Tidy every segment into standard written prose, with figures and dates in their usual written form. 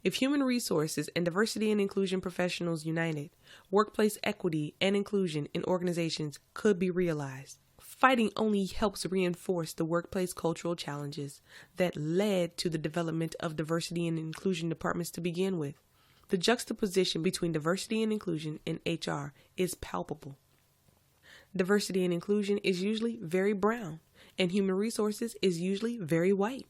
If human resources and diversity and inclusion professionals united, workplace equity and inclusion in organizations could be realized. Fighting only helps reinforce the workplace cultural challenges that led to the development of diversity and inclusion departments to begin with. The juxtaposition between diversity and inclusion in HR is palpable. Diversity and inclusion is usually very brown, and human resources is usually very white.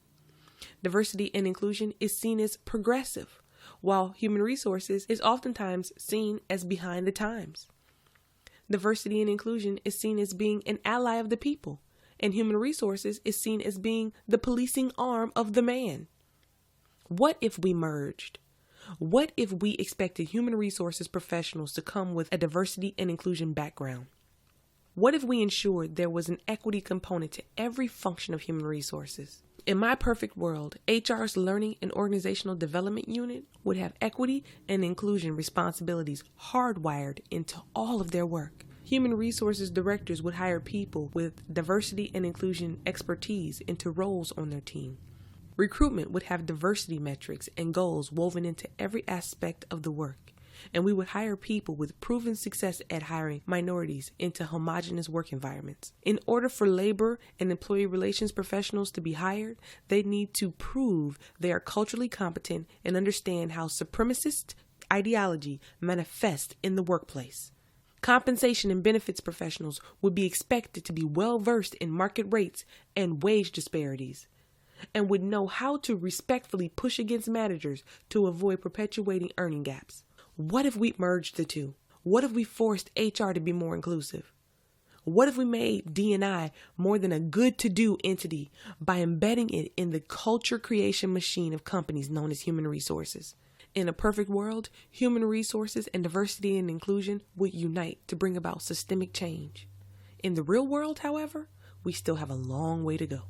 Diversity and inclusion is seen as progressive, while human resources is oftentimes seen as behind the times. Diversity and inclusion is seen as being an ally of the people, and human resources is seen as being the policing arm of the man. What if we merged? What if we expected human resources professionals to come with a diversity and inclusion background? What if we ensured there was an equity component to every function of human resources? In my perfect world, HR's Learning and Organizational Development Unit would have equity and inclusion responsibilities hardwired into all of their work. Human resources directors would hire people with diversity and inclusion expertise into roles on their team. Recruitment would have diversity metrics and goals woven into every aspect of the work. And we would hire people with proven success at hiring minorities into homogeneous work environments. In order for labor and employee relations professionals to be hired, they need to prove they are culturally competent and understand how supremacist ideology manifests in the workplace. Compensation and benefits professionals would be expected to be well versed in market rates and wage disparities, and would know how to respectfully push against managers to avoid perpetuating earning gaps. What if we merged the two? What if we forced HR to be more inclusive? What if we made D&I more than a good-to-do entity by embedding it in the culture creation machine of companies known as human resources? In a perfect world, human resources and diversity and inclusion would unite to bring about systemic change. In the real world, however, we still have a long way to go.